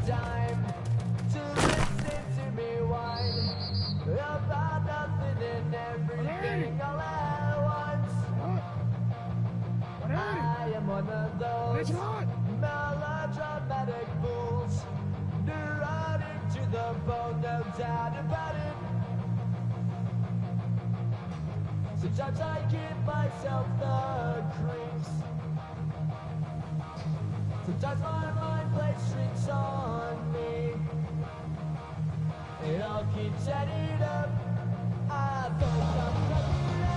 time to listen to me whine about nothing and everything all at once. I am one of those melodramatic fools, neurotic to the bone, no doubt about it. Sometimes I give myself the creeps. Sometimes my mind plays tricks on me. It all keeps adding up. I think I'm fucking up.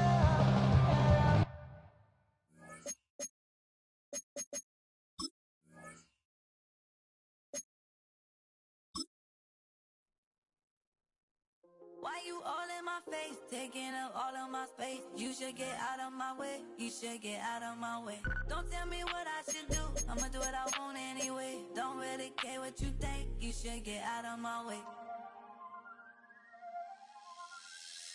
Why you all in my face, taking up all of my space? You should get out of my way, you should get out of my way. Don't tell me what I should do, I'ma do what I want anyway. Don't really care what you think, you should get out of my way.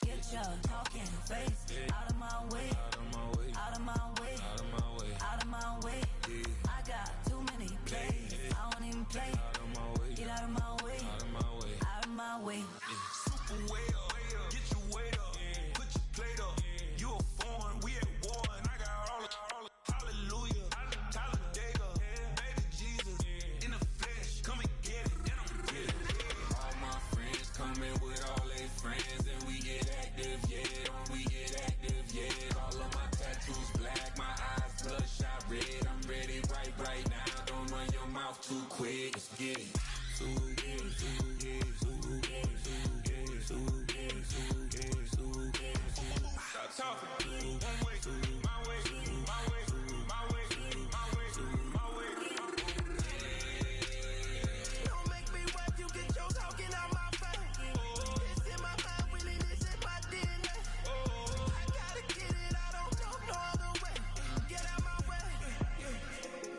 Get your talking face out of my way, out of my way, out of my way, out of my way, out of my way. I got too many plays, I don't even play. Out of my way, get out of my way, out of my way, out of my way. Way up, get your weight up, put your plate up. You a foreign, we at war, and I got all the hallelujah, Talladega, baby Jesus, in the flesh, come and get it, and I'm get it. All my friends coming with all their friends, and we get active, yeah, we get active, yeah. All of my tattoos black, my eyes bloodshot red. I'm ready right now. Don't run your mouth too quick. Let's get it. Stop talking. One way, my way, my way, my way, my way, my way. Don't make me watch you get your talking out my face. It's in my mind, really, this is my DNA. I gotta get it, I don't know no other way. Get out my way.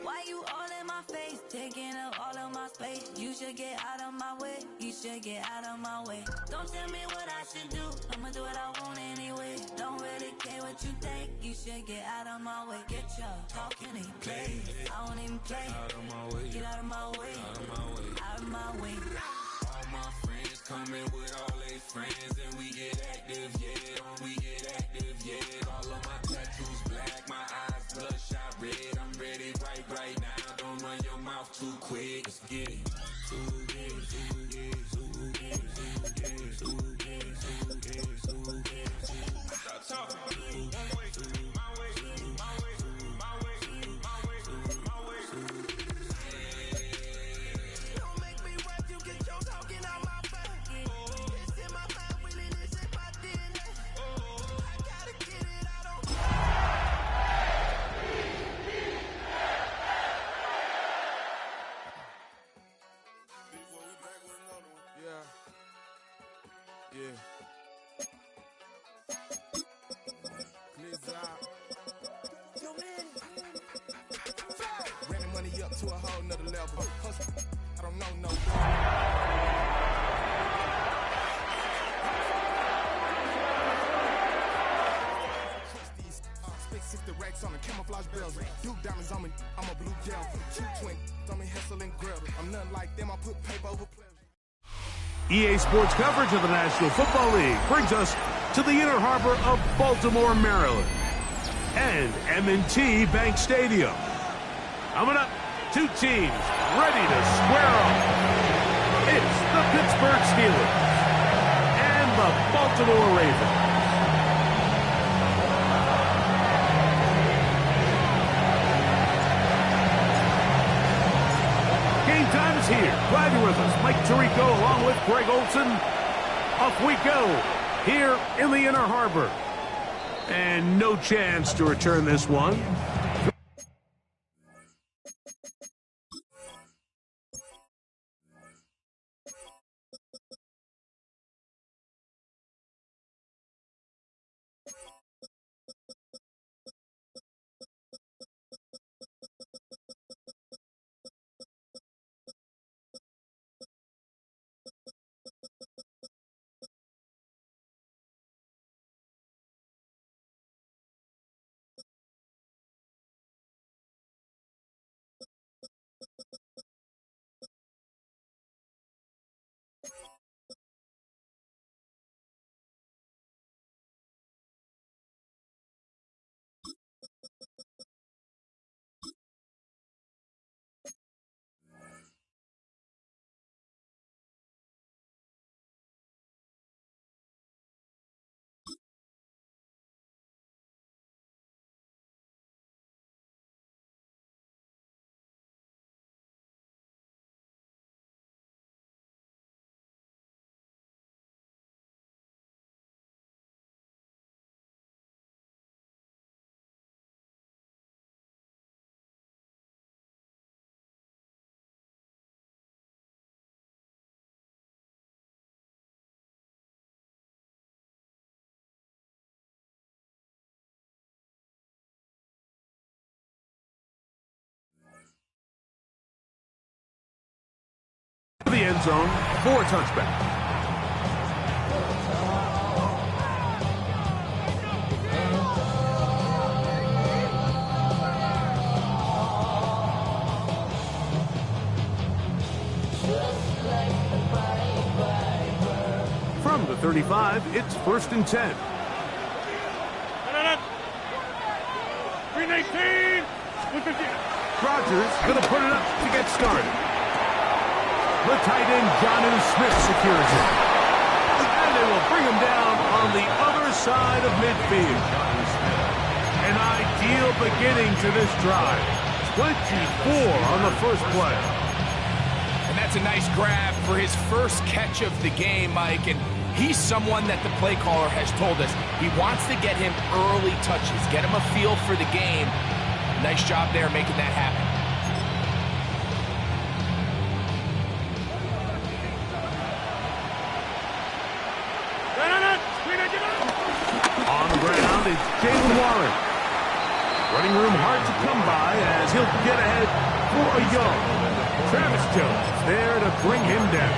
Why you all in my face, taking up all of my space? You should get out of my way, you should get out of my way. Don't tell me what I should do, I'ma do what I want anyway. Don't really care what you think, you should get out of my way. Get your talking and play, I don't even play. Out of my way, get out of my way, out of my way, out of my way. All my friends coming with all their friends, and we get active, yeah, we get active, yeah. All of my tattoos black, my eyes bloodshot red. I'm ready right now. Don't run your mouth too quick. Let's get it. Stop talking. One way, my way, my way, my way, my way, my way. Don't make me watch you get your talking out my face. It's in my mind, really, this is my DNA. I gotta get it, I don't. Yeah. Clears out. Running money up to a whole nother level. Hustle, I don't know no. Spit 60 racks on the camouflage bells. Duke diamonds on me, I'm a blue gel. Two twin, on me hustle and grill. I'm nothing like them, I put paper over pleasure. EA Sports coverage of the National Football League brings us to the inner harbor of Baltimore, Maryland, and M&T Bank Stadium. Coming up, two teams ready to square off. It's the Pittsburgh Steelers and the Baltimore Ravens. Game time is here. Glad you're with us. Mike Tirico along with Greg Olson. Off we go here in the inner harbor. And no chance to return this one. end zone for a touchback. From the 35, it's 1st and 10. 319. Rodgers gonna put it up to get started. The tight end, Jonnu Smith, secures it. And they will bring him down on the other side of midfield. An ideal beginning to this drive. 24 on the first play. And that's a nice grab for his first catch of the game, Mike. And he's someone that the play caller has told us he wants to get him early touches, get him a feel for the game. Nice job there making that happen. On the ground, it's Jaylen Warren. Running room hard to come by as he'll get ahead for a yard. Travis Jones there to bring him down.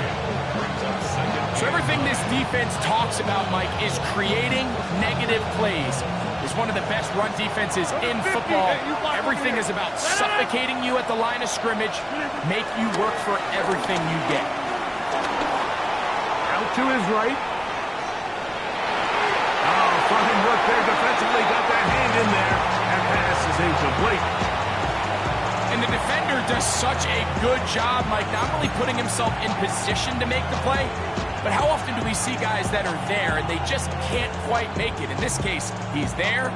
So everything this defense talks about, Mike, is creating negative plays. It's one of the best run defenses in football. Everything is about suffocating you at the line of scrimmage, make you work for everything you get. Out to his right. Oh, fine work there defensively. Got that hand in there. That pass is incomplete. And the defender does such a good job, Mike, not only putting himself in position to make the play, but how often do we see guys that are there and they just can't quite make it? In this case, he's there,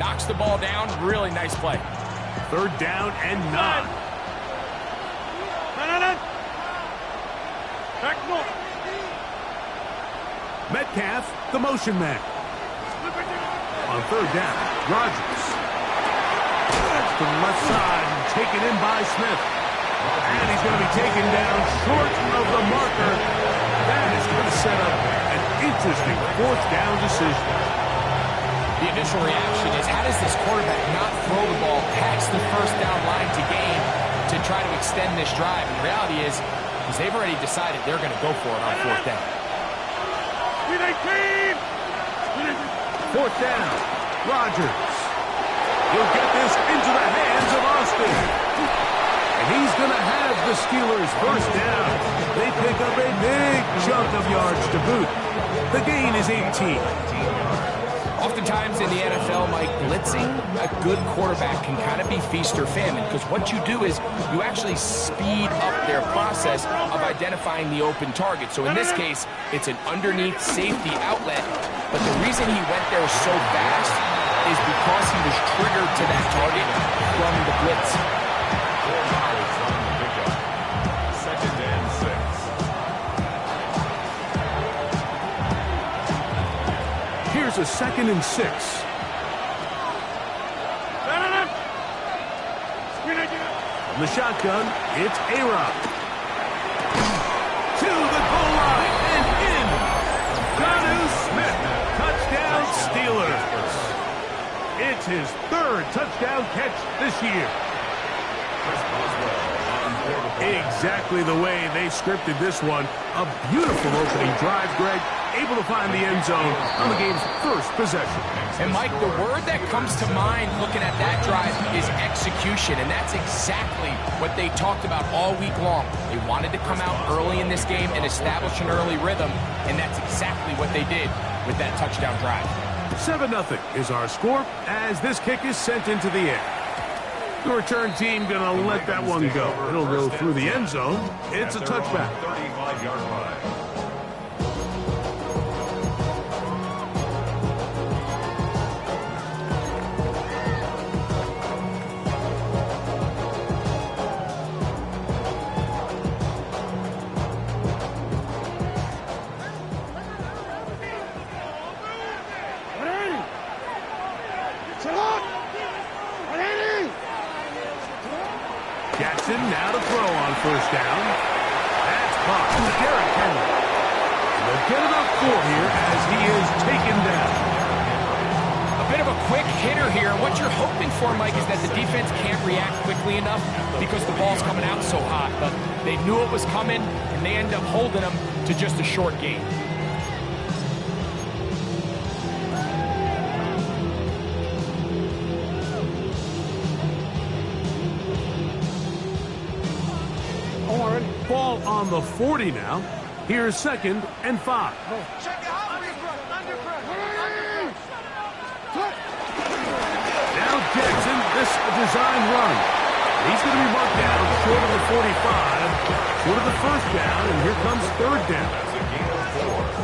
knocks the ball down. Really nice play. 3rd down and 9. Metcalf, the motion man. On 3rd down, Rodgers. To the left side and taken in by Smith. And he's going to be taken down short of the marker. That is going to set up an interesting 4th down decision. The initial reaction is, how does this quarterback not throw the ball past the 1st down line to gain to try to extend this drive? And the reality is they've already decided they're going to go for it on 4th down. 4th down, Rodgers. He'll get this into the hands of Austin. And he's going to have the Steelers' 1st down. They pick up a big chunk of yards to boot. The gain is 18. Oftentimes in the NFL, Mike, blitzing a good quarterback can kind of be feast or famine, because what you do is you actually speed up their process of identifying the open target. So in this case, it's an underneath safety outlet, but the reason he went there so fast is because he was triggered to that target from the blitz. 2nd and 6. Here's a 2nd and 6. From the shotgun, it's A-Rod. To the goal line and in. Jonnu Smith, touchdown Steelers. It's his 3rd touchdown catch this year. Exactly the way they scripted this one. A beautiful opening drive, Greg. Able to find the end zone on the game's 1st possession. And Mike, the word that comes to mind looking at that drive is execution, and that's exactly what they talked about all week long. They wanted to come out early in this game and establish an early rhythm, and that's exactly what they did with that touchdown drive. 7-0 is our score as this kick is sent into the air. The return team going to let that one go. It'll go through the end zone. It's a touchback. 35-yard line. Jackson now to throw on 1st down. That's popped to Derrick Henry. They'll get it up 4 here as he is taken down. A bit of a quick hitter here. What you're hoping for, Mike, is that the defense can't react quickly enough because the ball's coming out so hot. But they knew it was coming, and they end up holding them to just a short game. Ball on the 40 now. Here's 2nd and 5. Now Jackson, this design run. He's going to be marked down short of the 45, short of the first down, and here comes 3rd down.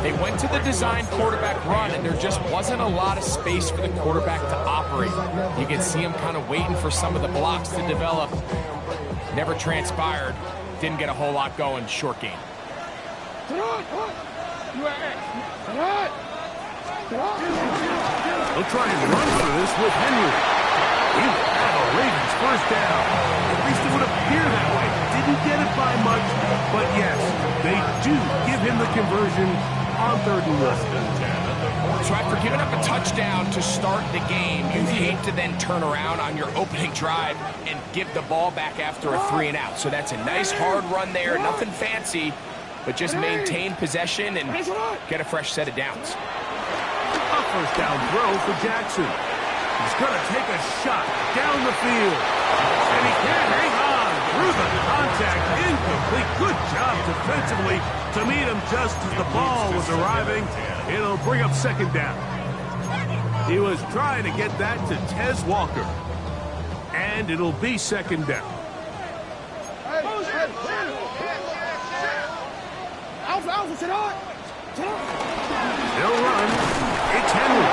They went to the design quarterback run, and there just wasn't a lot of space for the quarterback to operate. You can see him kind of waiting for some of the blocks to develop. Never transpired. Didn't get a whole lot going. Short game. They'll try and run for this with Henry. He will have a Ravens first down. At least it would appear that way. Didn't get it by much, but yes, they do give him the conversion on 3rd and 1. So after giving up a touchdown to start the game, you hate to then turn around on your opening drive and give the ball back after a 3 and out. So that's a nice hard run there, nothing fancy, but just maintain possession and get a fresh set of downs. A first down throw for Jackson. He's going to take a shot down the field. And he can't hang on through the contact. Incomplete. Good job defensively to meet him just as the ball was arriving. It'll bring up 2nd down. He was trying to get that to Tez Walker. And it'll be 2nd down. They'll run. It's Henry.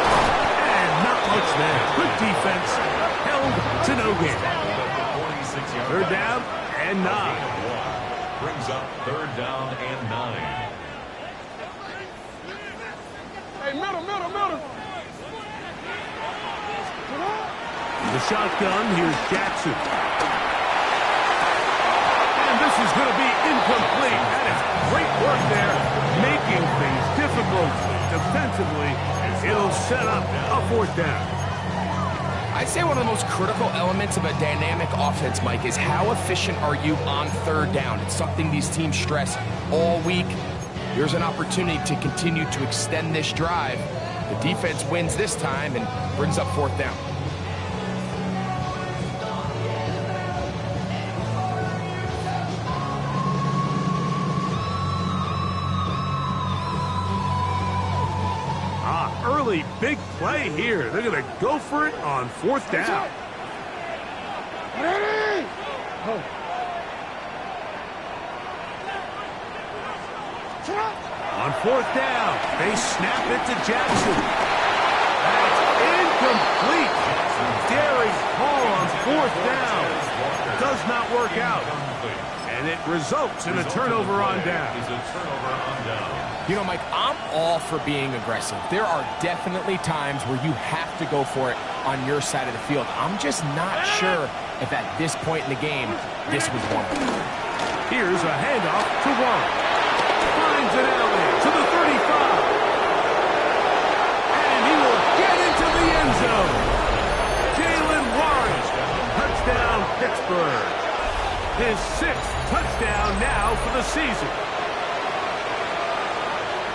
And not much there. Good defense. Held to no gain. 3rd down and 9. Brings up 3rd down and 9. Hey, middle. The shotgun, here's Jackson. And this is going to be incomplete. That is great work there, making things difficult defensively. It'll set up a 4th down. I'd say one of the most critical elements of a dynamic offense, Mike, is how efficient are you on 3rd down? It's something these teams stress all week. Here's an opportunity to continue to extend this drive. The defense wins this time and brings up 4th down. Early big play here. They're going to go for it on 4th down. On 4th down, they snap it to Jackson. That's incomplete. Daring call on 4th down. Does not work out. And it results in a turnover on down. You know, Mike, I'm all for being aggressive. There are definitely times where you have to go for it on your side of the field. I'm just not sure if at this point in the game, this was one. Here's a handoff to Warren. Finds an alley to the 35. And he will get into the end zone. Jaylen Warren. Touchdown, Pittsburgh. His 6th touchdown now for the season.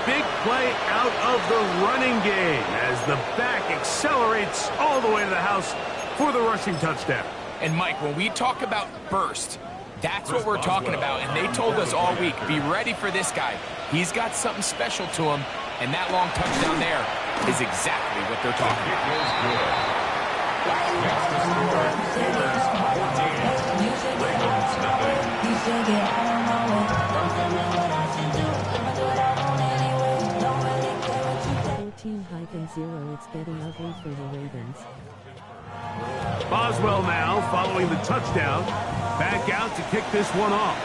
Big play out of the running game as the back accelerates all the way to the house for the rushing touchdown. And Mike, when we talk about burst, that's what we're talking about. And they told us all week, be ready for this guy. He's got something special to him, and that long touchdown there is exactly what they're talking about. -0, it's getting ugly for the Ravens. Boswell now following the touchdown. Back out to kick this one off.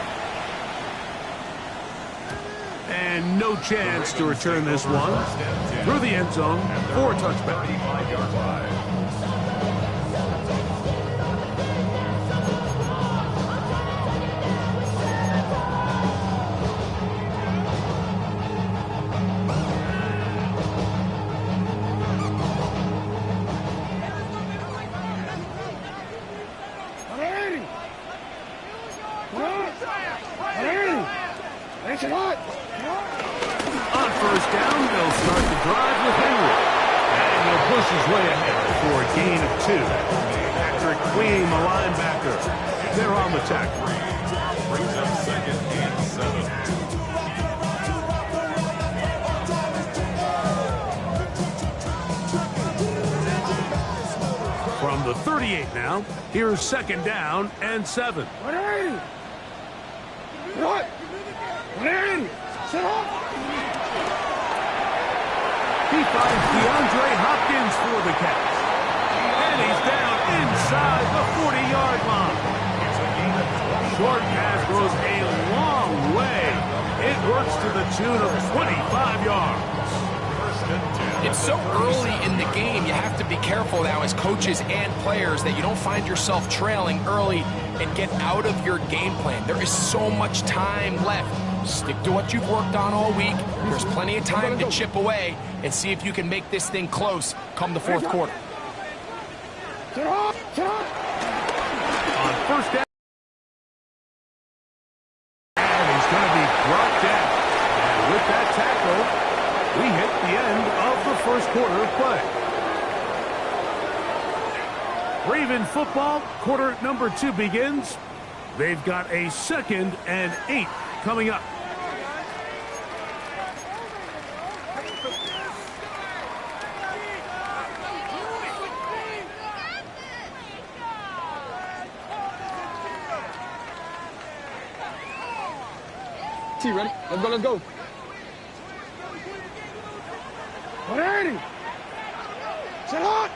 And no chance to return this one. Through the end zone for a touchback. On first down, they'll start the drive with Henry. And he'll push his way ahead for a gain of 2. Patrick Queen, the linebacker. They're on the tackle. Brings up 2nd and 7. From the 38 now, here's 2nd down and 7. He finds DeAndre Hopkins for the catch. And he's down inside the 40-yard line. Short pass goes a long way. It works to the tune of 25 yards. It's so early in the game, you have to be careful now as coaches and players that you don't find yourself trailing early and get out of your game plan. There is so much time left. Stick to what you've worked on all week. There's plenty of time to chip away and see if you can make this thing close come the 4th quarter. On first down. And he's going to be brought down. And with that tackle, we hit the end of the 1st quarter of play. Raven football, quarter number 2 begins. They've got a 2nd and 8 coming up. T, ready? Let's go, let's go. 180. Sit up.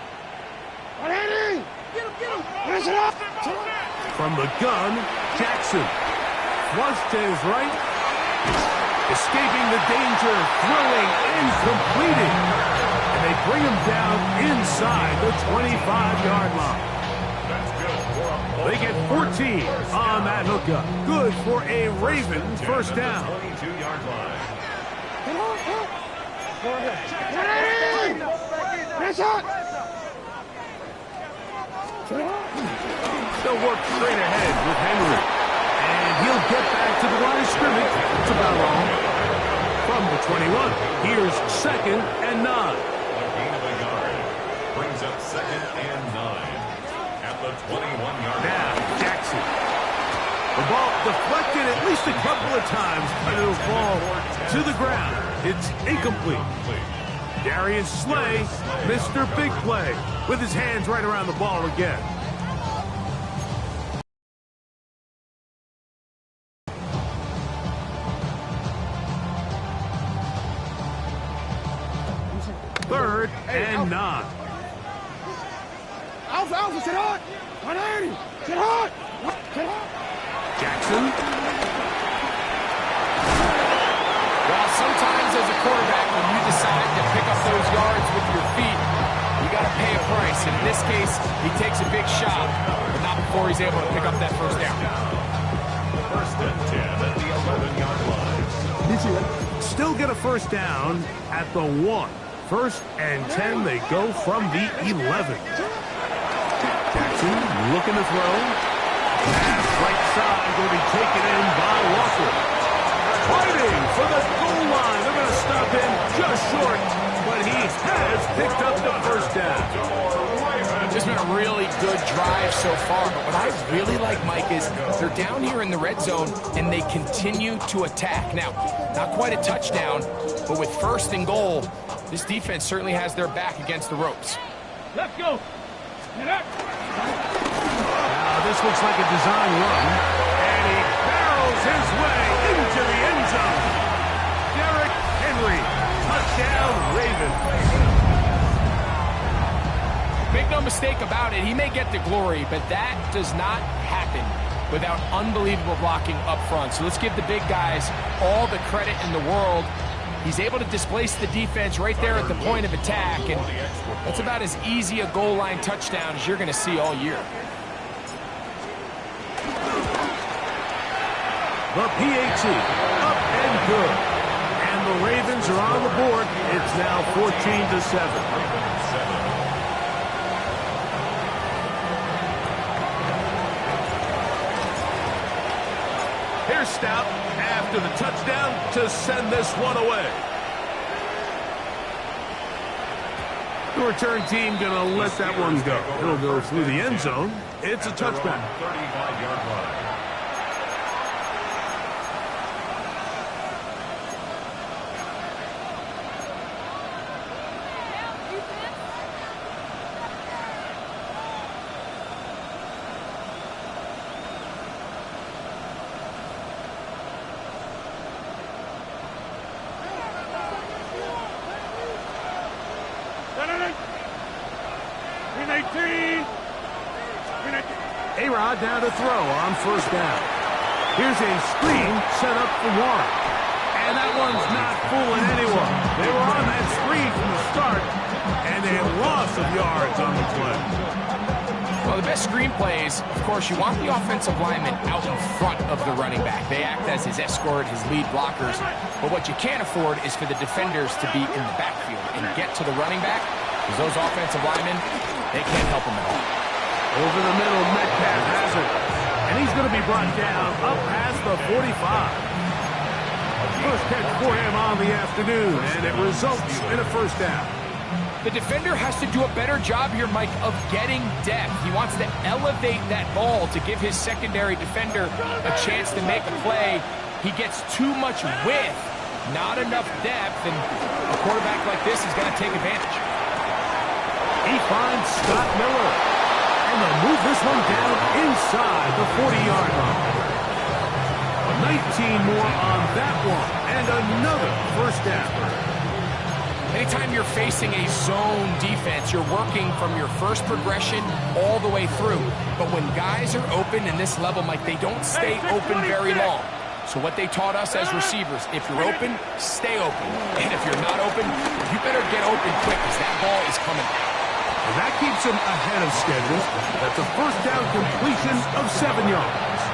180. Get him. Sit up. From the gun, Jackson. Flush to his right. Escaping the danger, throwing and completing. And they bring him down inside the 25-yard line. They get 14 on that hookup. Good for a Ravens first down. 22-yard line. They'll work straight ahead with Henry. And he'll get back to the line of scrimmage. It's about all. From the 21, here's 2nd and 9. A gain of a yard. Brings up 2nd and 9. At the 21-yard line. Now, Jackson. The ball deflected at least a couple of times, but it'll fall to the ground. It's incomplete. Darius Slay, Mr. Big Play, with his hands right around the ball again. Third and 9. Alpha, sit hard. 180. Sit hard. Jackson. Well, sometimes as a quarterback, when you decide to pick up those yards with your feet, you got to pay a price. And in this case, he takes a big shot, but not before he's able to pick up that first down. 1st and 10 at the 11-yard line. Still get a first down at the 1. 1st and 10, they go from the 11. Jackson looking to throw. Pass right side going to be taken in by Walker. Fighting for the goal line. They're going to stop him just short, but he has picked up the first down. It's been a really good drive so far, but what I really like, Mike, is they're down here in the red zone, and they continue to attack. Now, not quite a touchdown, but with 1st and goal, this defense certainly has their back against the ropes. Let's go. Now, this looks like a design run, and he barrels his way into the end zone. Derrick Henry, touchdown, Ravens. Make no mistake about it, he may get the glory, but that does not happen without unbelievable blocking up front. So let's give the big guys all the credit in the world. He's able to displace the defense right there at the point of attack, and that's about as easy a goal line touchdown as you're going to see all year. The PAT, up and good. And the Ravens are on the board. It's now 14-7. Here's Stout after the touchdown to send this one away. The return team going to let that one go. It'll go through the end zone. It's a touchback. 35-yard line. A-Rod down to throw on first down. Here's a screen set up for Warren. And that one's not fooling anyone. They were on that screen from the start, and a loss of yards on the play. Well, the best screen plays, of course, you want the offensive lineman out in front of the running back. They act as his escort, his lead blockers. But what you can't afford is for the defenders to be in the backfield and get to the running back, because those offensive linemen, they can't help him at all. Over the middle, Metcalf has it. And he's going to be brought down up past the 45. First catch for him on the afternoon, and it results in a first down. The defender has to do a better job here, Mike, of getting depth. He wants to elevate that ball to give his secondary defender a chance to make a play. He gets too much width, not enough depth, and a quarterback like this is going to take advantage. He finds Scott Miller. And they'll move this one down inside the 40-yard line. 19 more on that one, and another first down. Anytime you're facing a zone defense, you're working from your first progression all the way through. But when guys are open in this level, Mike, they don't stay open very long. So what they taught us as receivers, if you're open, stay open. And if you're not open, you better get open quick, because that ball is coming out. And that keeps him ahead of schedule. That's a first down completion of 7 yards.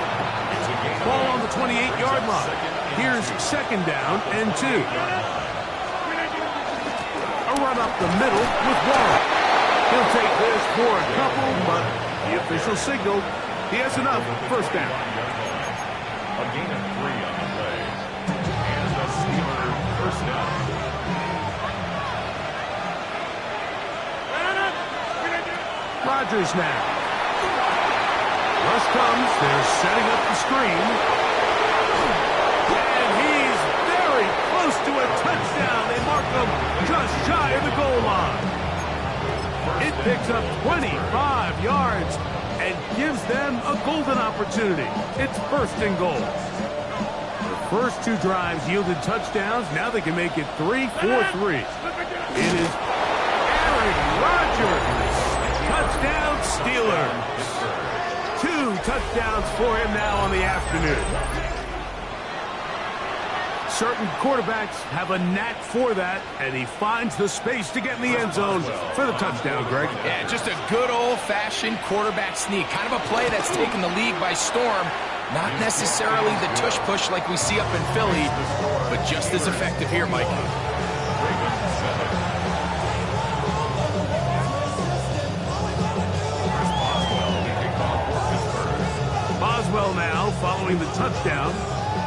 Ball on the 28-yard line. Here's second down and 2. A run up the middle with Warren. He'll take this for a couple, but the official signaled he has enough. First down. A gain of 3 on the play. And the Steelers first down. Rodgers now. Rush comes. They're setting up the screen. And he's very close to a touchdown. They mark him just shy of the goal line. It picks up 25 yards and gives them a golden opportunity. It's first and goal. The first 2 drives yielded touchdowns. Now they can make it 3-4-3. It is Aaron Rodgers. Touchdown, Steelers. 2 touchdowns for him now on the afternoon. Certain quarterbacks have a knack for that, and he finds the space to get in the end zone for the touchdown, Greg. Yeah, just a good old-fashioned quarterback sneak. Kind of a play that's taken the league by storm. Not necessarily the tush-push like we see up in Philly, but just as effective here, Mike. Boswell now, following the touchdown,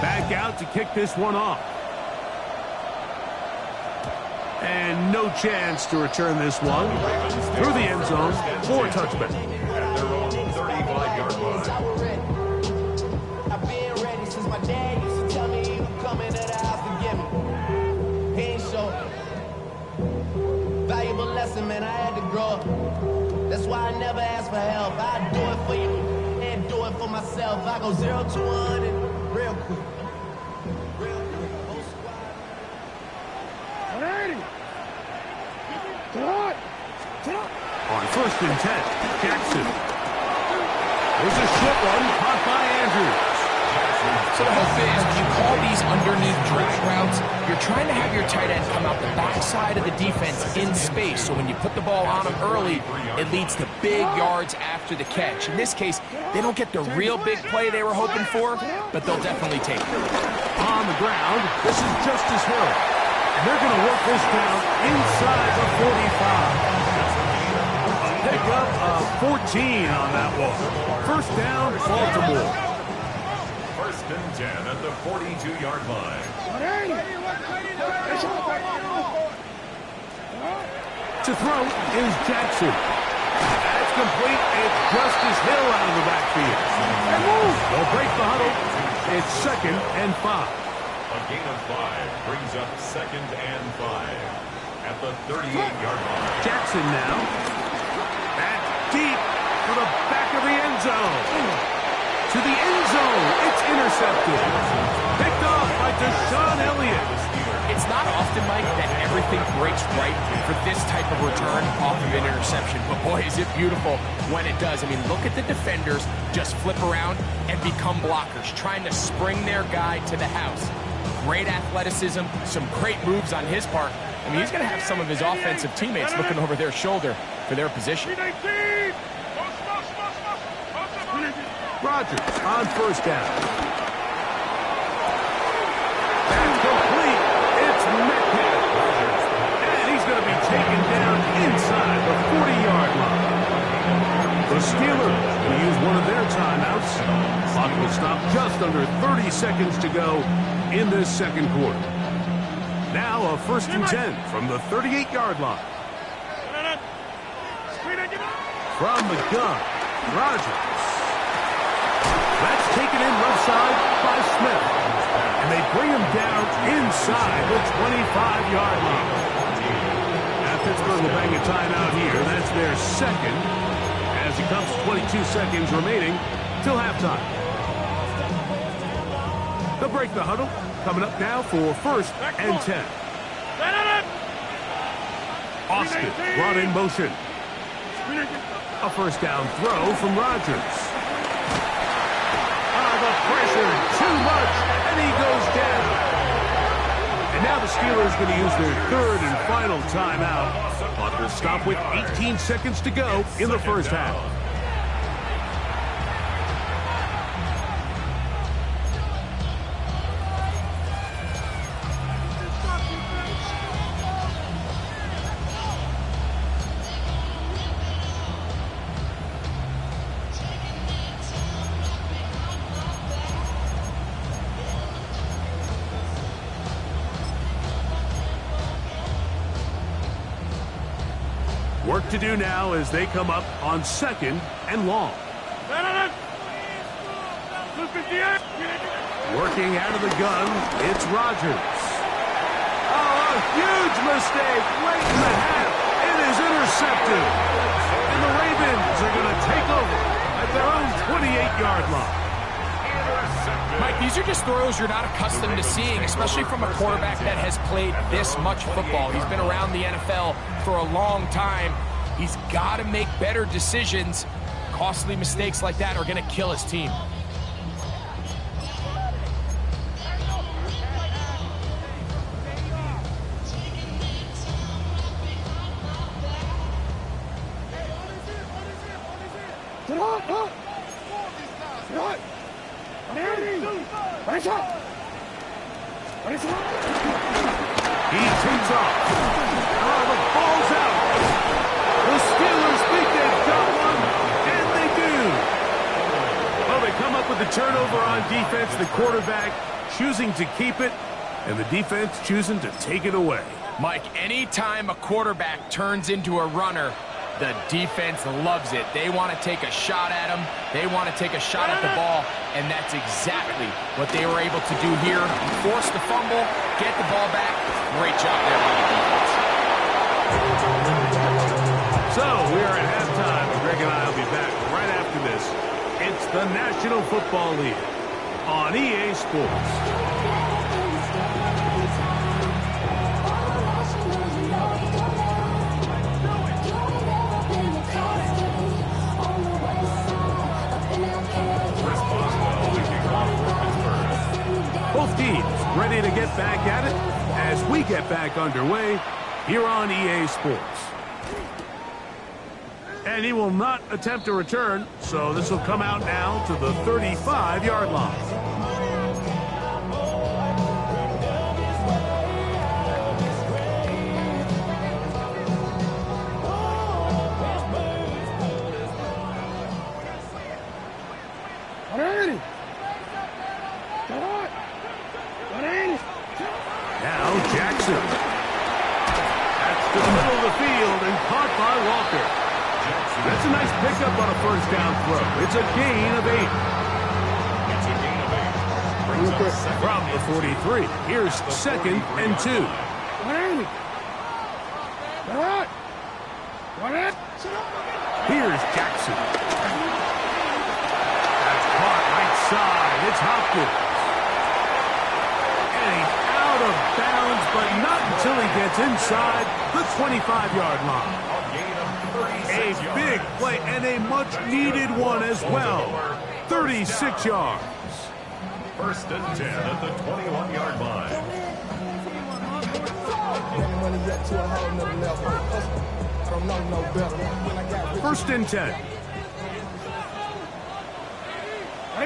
back out to kick this one off. And no chance to return this one through the end zone for a touchback. At their own 35-yard line. I've been ready since my dad used to tell me he would come into the house to get me. He ain't show valuable lesson, man. I had to grow up. That's why I never ask for help. I do it for you and do it for myself. I go 0 to 100 real quick. Real quick. Whole squad. On first and 10, Jackson. There's a short one caught by Andrews. So the hope is when you call these underneath drag routes, you're trying to have your tight end come out the backside of the defense in space. So when you put the ball on him early, it leads to big yards after the catch. In this case, they don't get the real big play they were hoping for, but they'll definitely take it. On the ground, this is Justice Hill. And they're going to work this down inside the 45. Pick up a 14 on that one. First down, Baltimore. First and 10 at the 42-yard line. To throw is Jackson. That's complete. It's Justice Hill out of the backfield. They'll break the huddle. It's 2nd and 5. A gain of 5 brings up 2nd and 5 at the 38-yard line. Jackson now. That's deep for the back of the end zone. To the end zone. It's intercepted. Picked off by Deshaun Elliott. It's not often, Mike, that everything breaks right for this type of return off of an interception. But boy, is it beautiful when it does. I mean, look at the defenders just flip around and become blockers, trying to spring their guy to the house. Great athleticism, some great moves on his part. I mean, he's going to have some of his offensive teammates looking over their shoulder for their position. Rodgers on 1st down. That's complete. It's Metcalf. And he's going to be taken down inside the 40-yard line. The Steelers will use one of their timeouts. Clock will stop just under 30 seconds to go in this 2nd quarter. Now a 1st and 10 from the 38-yard line. From the gun, Rodgers. That's taken in left side by Smith. And they bring him down inside the 25-yard line. Now Pittsburgh will bang a timeout here. That's their 2nd as it comes to 22 seconds remaining till halftime. They'll break the huddle. Coming up now for 1st and 10. Austin brought in motion. A 1st down throw from Rodgers. The pressure, too much, and he goes down. And now the Steelers going to use their 3rd and final timeout. Clock will stop with 18 seconds to go in the 1st half. Work to do now as they come up on 2nd and long. Working out of the gun, it's Rodgers. Oh, a huge mistake late in the half. It is intercepted. And the Ravens are going to take over at their own 28-yard line. Mike, these are just throws you're not accustomed to seeing, especially from a quarterback that has played this much football. He's been around the NFL for a long time. He's got to make better decisions. Costly mistakes like that are going to kill his team. He takes off. Oh, the ball's out. The Steelers think they've got one, and they do. Well, they come up with the turnover on defense. The quarterback choosing to keep it, and the defense choosing to take it away. Mike, anytime a quarterback turns into a runner, the defense loves it. They want to take a shot at him. They want to take a shot at the ball, and that's exactly what they were able to do here. Force the fumble, get the ball back. Great job there by the defense. So, we are at halftime. Greg and I will be back right after this. It's the National Football League on EA Sports. Both teams ready to get back at it as we get back underway here on EA Sports. And he will not attempt a return, so this will come out now to the 35-yard line. Now Jackson. That's to the middle of the field and caught by Walker. That's a nice pickup on a first down throw. It's a gain of 8. It's a gain of 8. Brings up second From the 43, here's 2nd and 2. Here's Jackson. That's caught right side. It's Hopkins. And he's out of bounds, but not until he gets inside the 25-yard line. A big play and a much-needed one as well. 36 yards. 1st and 10 at the 21-yard line. First and 10. On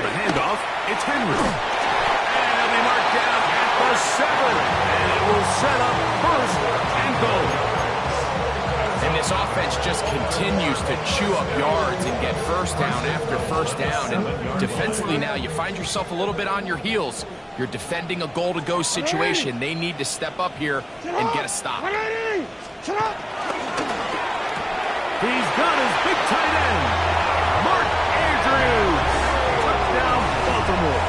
the handoff, it's Henry. And they mark down at the 7. And it will set up 1st and goal. And this offense just continues to chew up yards and get first down after first down. And defensively now, you find yourself a little bit on your heels. You're defending a goal-to-go situation. They need to step up here and get a stop. He's got his big tight end, Mark Andrews. Touchdown, Baltimore.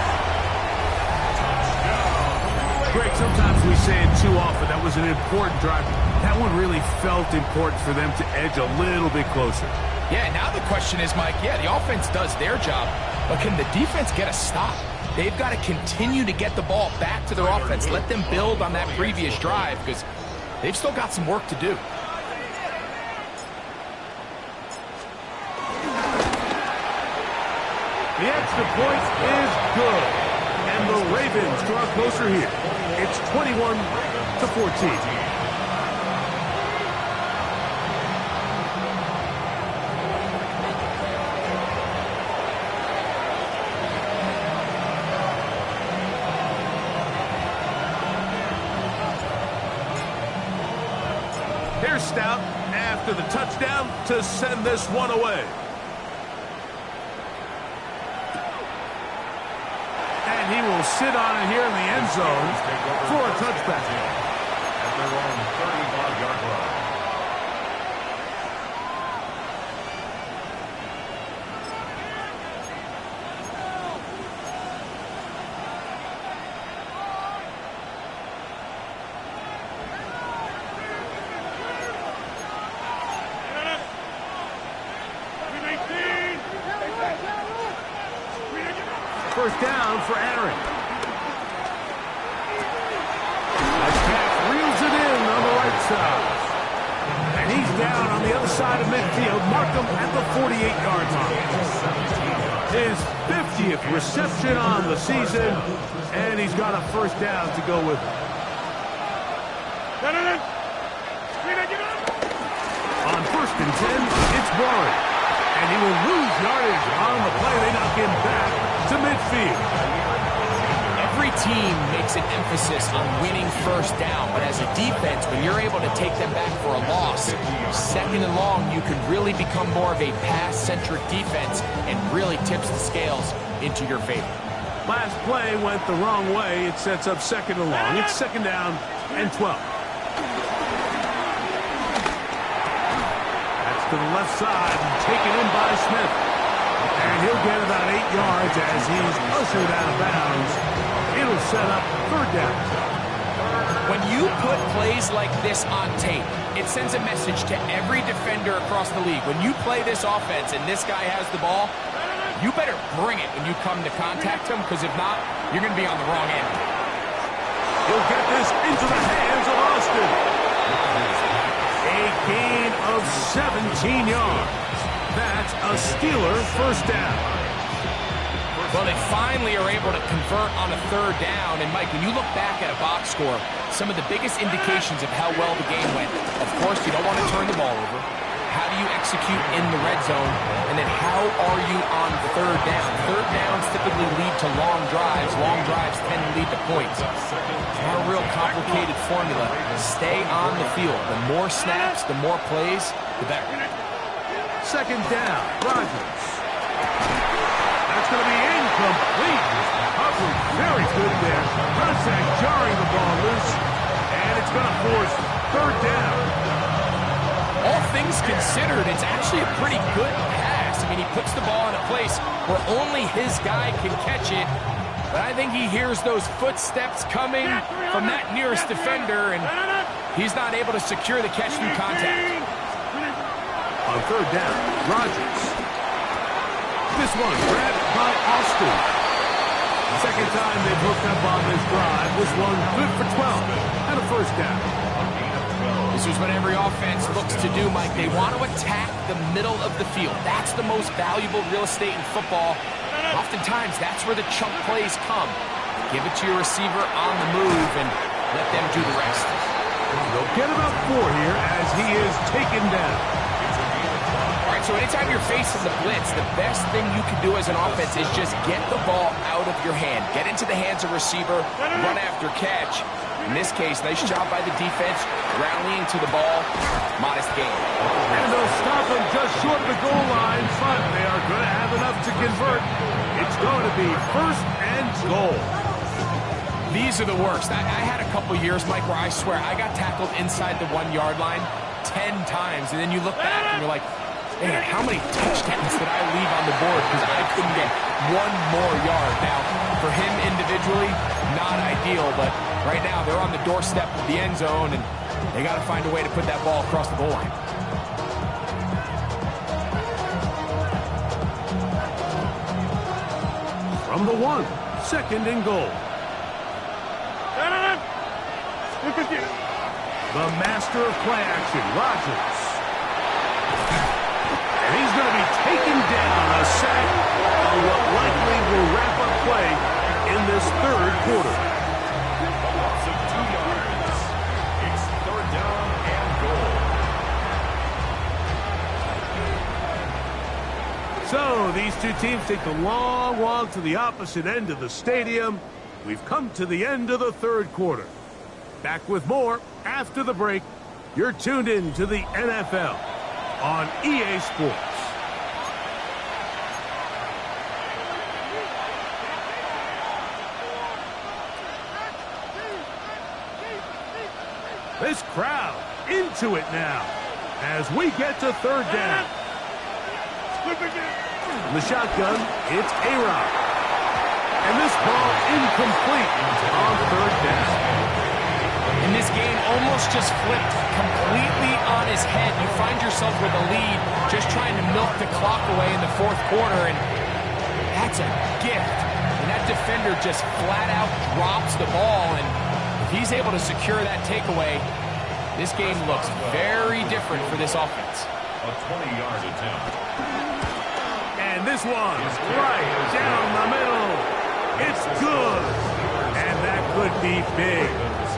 Greg, sometimes we say it too often. That was an important drive. That one really felt important for them to edge a little bit closer. Yeah, now the question is, Mike, the offense does their job, but can the defense get a stop? They've got to continue to get the ball back to their offense. Let them build on that previous drive because they've still got some work to do. The extra point is good. And the Ravens draw closer here. It's 21-14. Here's Stout after the touchdown to send this one away. And he will sit on it here in the end zone for a touchback. At their own 35-yard line. First down for Aaron. Metcalf reels it in on the right side. And he's down on the other side of midfield. Markham at the 48-yard line. His 50th reception on the season. And he's got a first down to go with it. On 1st and 10, it's Warren. And he will lose yardage on the play. They knock him back to midfield. Every team makes an emphasis on winning first down, but as a defense, when you're able to take them back for a loss, 2nd and long, you can really become more of a pass-centric defense and really tips the scales into your favor. Last play went the wrong way. It sets up 2nd and long. It's 2nd down and 12. That's to the left side, taken in by Smith. And he'll get about 8 yards as he's ushered out of bounds. It'll set up 3rd down. When you put plays like this on tape, it sends a message to every defender across the league. When you play this offense and this guy has the ball, you better bring it when you come to contact him, because if not, you're going to be on the wrong end. He'll get this into the hands of Austin. A gain of 17 yards. That's a Steeler first down. Well, they finally are able to convert on a 3rd down. And, Mike, when you look back at a box score, some of the biggest indications of how well the game went, of course, you don't want to turn the ball over. How do you execute in the red zone? And then how are you on 3rd down? 3rd downs typically lead to long drives. Long drives tend to lead to points. It's not a real complicated formula. Stay on the field. The more snaps, the more plays, the better. 2nd down, Rodgers. That's going to be incomplete. Hubbard very good there. Belichick jarring the ball loose, and it's going to force third down. All things considered, it's actually a pretty good pass. I mean, he puts the ball in a place where only his guy can catch it. But I think he hears those footsteps coming from that nearest defender, and he's not able to secure the catch through contact. On third down, Rodgers. This one grabbed by Austin. Second time they've hooked up on this drive. This one good for 12 and a first down. This is what every offense looks to do, Mike. They want to attack the middle of the field. That's the most valuable real estate in football. Oftentimes, that's where the chunk plays come. Give it to your receiver on the move and let them do the rest. They'll get about 4 here as he is taken down. All right, so anytime you're facing the blitz, the best thing you can do as an offense is just get the ball out of your hand. Get into the hands of receiver, run after catch. In this case, nice job by the defense, rallying to the ball. Modest gain. And they'll stop him just short of the goal line, but they are going to have enough to convert. It's going to be first and goal. These are the worst. I had a couple years, Mike, where I swear I got tackled inside the 1-yard line 10 times, and then you look back and you're like, man, how many touchdowns did I leave on the board because I couldn't get one more yard? Now, for him individually, not ideal, but right now they're on the doorstep of the end zone, and they got to find a way to put that ball across the goal line. From the 1, second and goal. The master of play action, Rodgers. And he's going to be taken down, a sack on what likely will wrap up play in this third quarter. Loss of 2 yards. It's third down and goal. So these two teams take the long walk to the opposite end of the stadium. We've come to the end of the third quarter. Back with more after the break. You're tuned in to the NFL on EA Sports. This crowd into it now as we get to third down. In the shotgun, it's A-Rod. And this ball incomplete on third down. And this game almost just flipped completely on his head. You find yourself with a lead, just trying to milk the clock away in the fourth quarter, and that's a gift. And that defender just flat out drops the ball, and if he's able to secure that takeaway, this game looks very different for this offense. A 20-yard attempt. And this one right down the middle. It's good. And that could be big.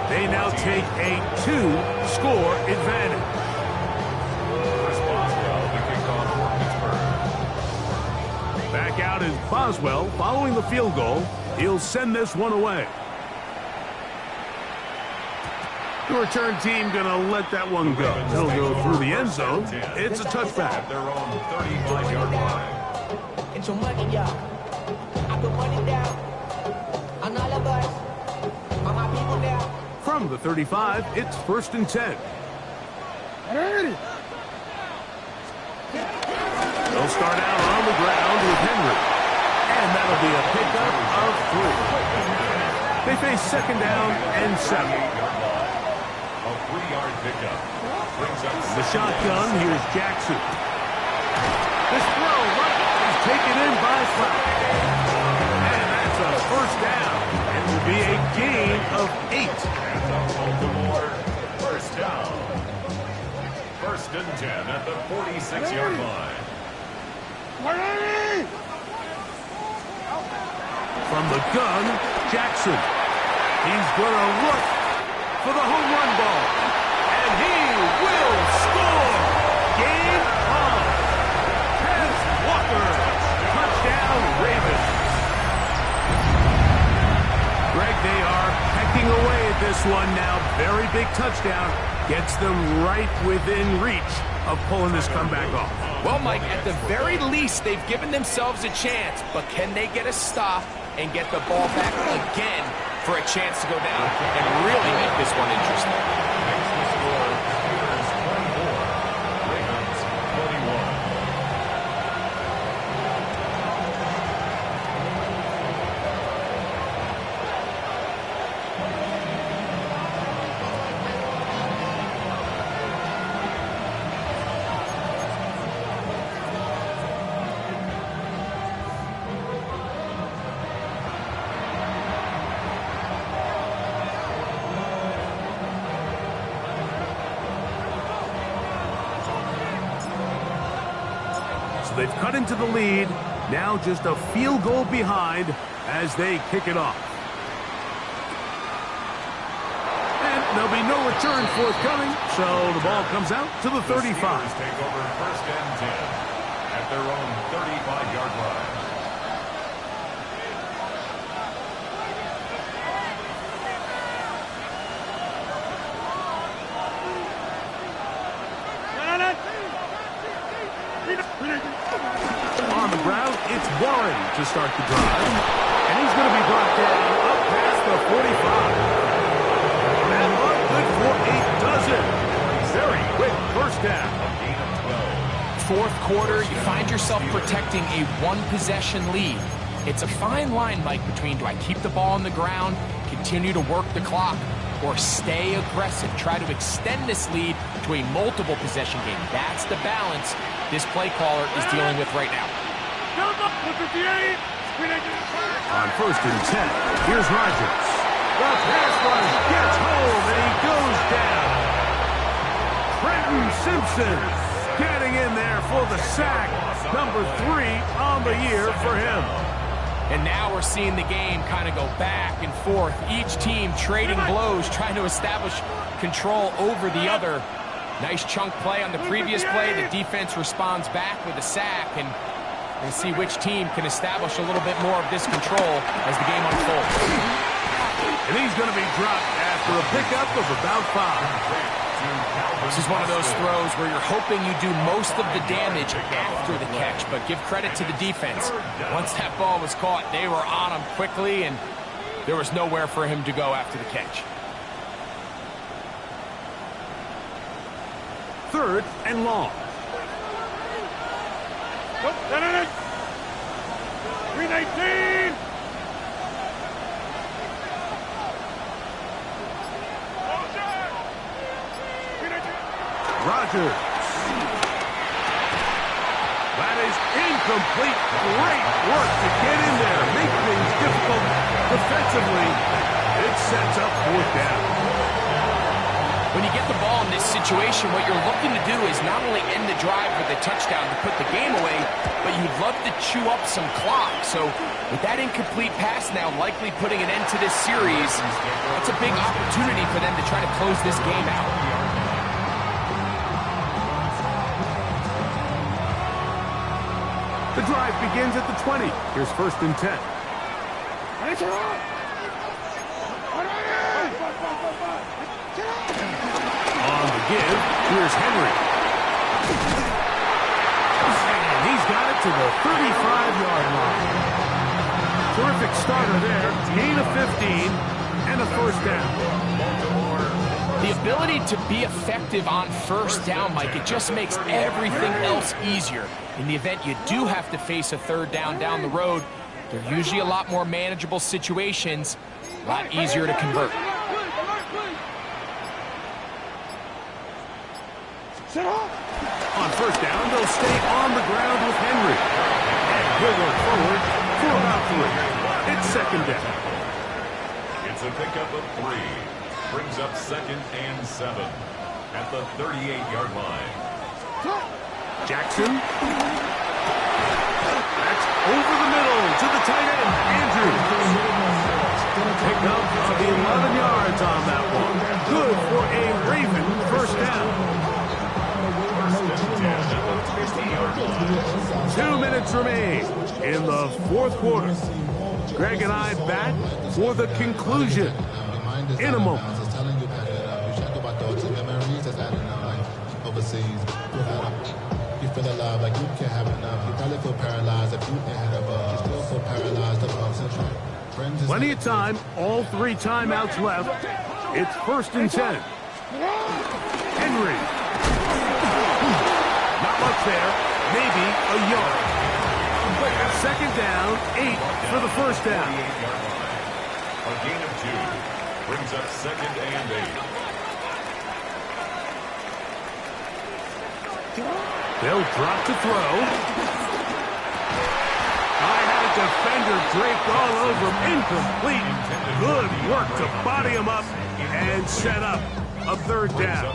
They now take a 2-score advantage. Chris Boswell, the kickoff for Pittsburgh. Back out is Boswell following the field goal. He'll send this one away. The return team going to let that one go. It'll go through the end zone. It's a touchback. At their own 35-yard line. Get your money, y'all. I put money down on all of us, on my people now. From the 35, it's first and 10. They'll start out on the ground with Henry. And that'll be a pickup of 3. They face second down and 7. A 3-yard pickup. Brings up The shotgun, here's Jackson. This throw is taken in by Flack. And that's a first down. It will be a gain of 8. That's a Baltimore first down. First and 10 at the 46-yard line. From the gun, Jackson. He's going to look for the home run ball. And he will score. Game on. Tez Walker. Touchdown, Ravens. Greg, they are pecking away at this one now. Very big touchdown. Gets them right within reach of pulling this comeback off. Well, Mike, at the very least, they've given themselves a chance, but can they get a stop and get the ball back again for a chance to go down and really make this one interesting. Makes the score Raiders 24, Ravens 21. They've cut into the lead, now just a field goal behind as they kick it off. And there'll be no return forthcoming, so the ball comes out to the 35. The Steelers take over 1st and 10 at their own 35-yard line. On the ground, it's Warren to start the drive. And he's going to be brought down up past the 45. That run good for 8 dozen. Very quick first down. Gain of 12. Fourth quarter, you find yourself protecting a one-possession lead. It's a fine line, Mike, between do I keep the ball on the ground, continue to work the clock, or stay aggressive, try to extend this lead to a multiple possession game. That's the balance this play caller is dealing with right now. On 1st and 10, here's Rodgers. The pass rush gets home, and he goes down. Trenton Simpson getting in there for the sack. Number 3 on the year for him. And now we're seeing the game kind of go back and forth. Each team trading blows, trying to establish control over the other. Nice chunk play on the previous play. The defense responds back with a sack, and we'll see which team can establish a little bit more of this control as the game unfolds. And he's going to be dropped after a pickup of about 5. This is one of those throws where you're hoping you do most of the damage after the catch, but give credit to the defense. Once that ball was caught, they were on him quickly, and there was nowhere for him to go after the catch. 3rd and long. 319. Rodgers. That is incomplete. Great work to get in there. Make things difficult defensively. It sets up 4th down. When you get the ball in this situation, what you're looking to do is not only end the drive with a touchdown to put the game away, but you'd love to chew up some clock. So with that incomplete pass now likely putting an end to this series, that's a big opportunity for them to try to close this game out. The drive begins at the 20. Here's 1st and 10. On the give, here's Henry. And he's got it to the 35-yard line. Terrific starter there. Gain of 15 and a 1st down. The ability to be effective on 1st down, Mike, it just makes everything else easier. In the event you do have to face a 3rd down the road, they're usually a lot more manageable situations, a lot easier to convert. On 1st down, they'll stay on the ground with Henry. And he'll work forward for about 3. It's 2nd down. It's a pickup of 3. Brings up 2nd and 7 at the 38-yard line. Jackson. That's over the middle to the tight end, Andrews. Pick up of 11 yards on that one. Good for a Raven 1st down. 2 minutes remain in the 4th quarter. Greg and I back for the conclusion in a moment. You feel alive like you can't have enough. You probably feel paralyzed if you ain't had a buzz. You still feel paralyzed above century. Plenty of time, all 3 timeouts left. It's 1st and 10. Henry. Not much there, maybe a yard. 2nd down, 8 for the 1st down. A gain of 2 brings up 2nd and 8. They'll drop to throw. I had a defender draped all over him. Incomplete. Good work to body him up and set up a 3rd down.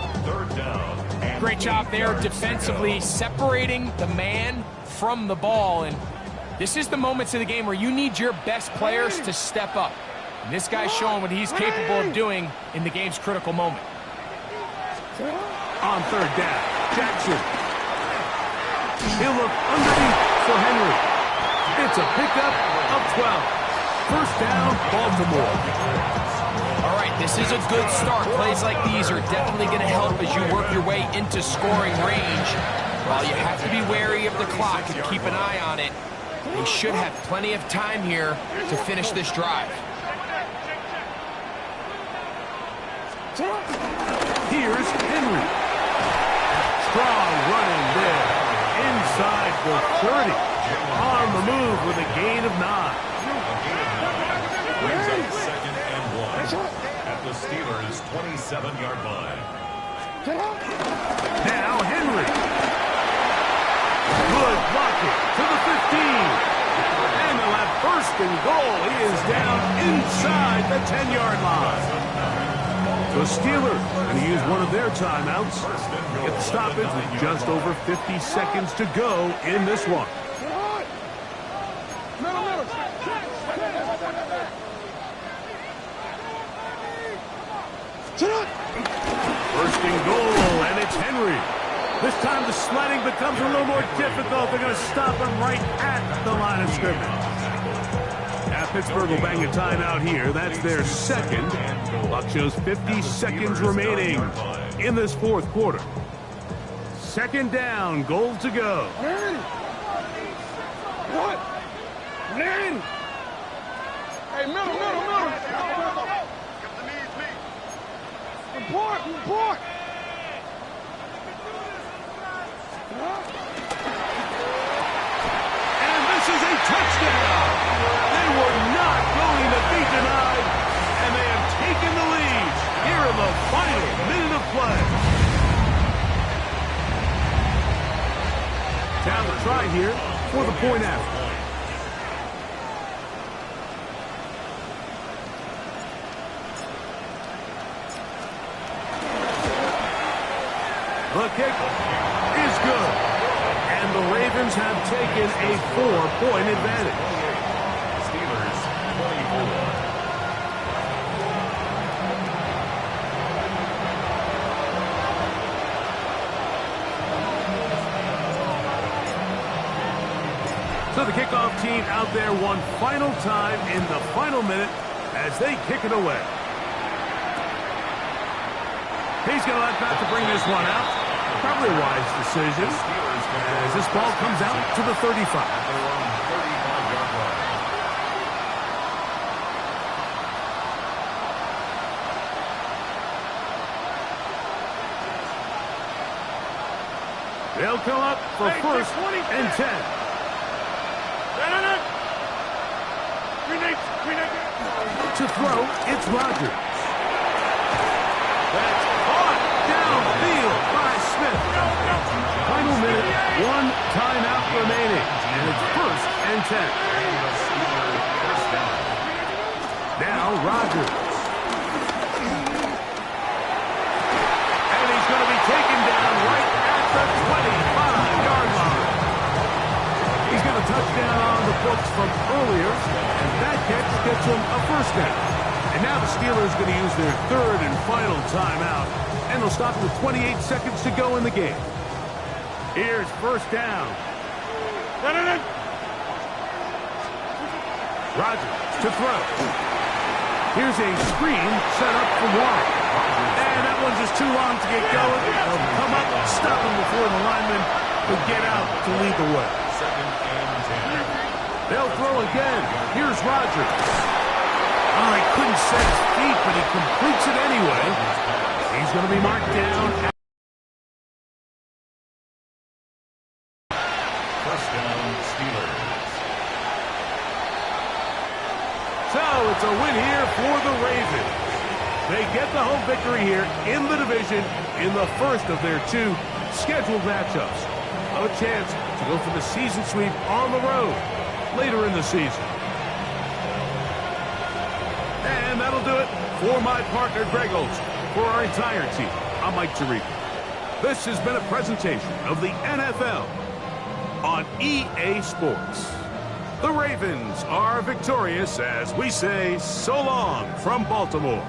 Great job there defensively, separating the man from the ball. And this is the moments of the game where you need your best players to step up. And this guy's showing what he's capable of doing in the game's critical moment. On 3rd down, Jackson. He'll look underneath for Henry. It's a pickup of 12. 1st down, Baltimore. All right, this is a good start. Plays like these are definitely going to help as you work your way into scoring range. While you have to be wary of the clock and keep an eye on it, they should have plenty of time here to finish this drive. Here's Henry. Strong running there. Inside the 30. On the move with a gain of 9. Brings up 2nd and 1 at the Steelers' 27-yard line. Now Henry. Good blocking to the 15. And they'll have 1st and goal. He is down inside the 10-yard line. The Steelers going to use one of their timeouts. Get the stoppage with just over 50 seconds to go in this one. First and goal, and it's Henry. This time the sledding becomes a little more difficult. They're going to stop him right at the line of scrimmage. Now Pittsburgh will bang a timeout here. That's their 2nd. Clock shows 50 seconds remaining in this 4th quarter. 2nd down, goal to go. What? Larry! Hey, middle. Report! And this is a touchdown! They were not going to be denied, and they have taken the lead here in the final minute of play. Down the try here for the point after. The kick is good. And the Ravens have taken a 4-point advantage. Steelers 24. So the kickoff team out there one final time in the final minute as they kick it away. He's going to let Pat to bring this one out. Probably a wise decision as this ball comes out to the 35. They'll come up for 1st and 10. To throw, it's Rodgers. That's caught downfield by Smith. Final minute, 1 timeout remaining, and it's 1st and 10. Now Rodgers. And he's going to be taken down right at the 25-yard line. He's got a touchdown on the books from earlier, and that catch gets him a 1st down. And now the Steelers are going to use their 3rd and final timeout, and they'll stop with 28 seconds to go in the game. Here's 1st down. Rodgers to throw. Here's a screen set up for Warren. And that one's just too long to get going. They'll come up and stop him before the lineman could get out to lead the way. 2nd and 10. They'll throw again. Here's Rodgers. Oh, he couldn't set his feet, but he completes it anyway. He's going to be marked down. First down, Steelers. So it's a win here for the Ravens. They get the home victory here in the division in the first of their 2 scheduled matchups. A chance to go for the season sweep on the road later in the season. And that'll do it for my partner, Greg Olson. For our entire team, I'm Mike Tirico. This has been a presentation of the NFL on EA Sports. The Ravens are victorious as we say so long from Baltimore.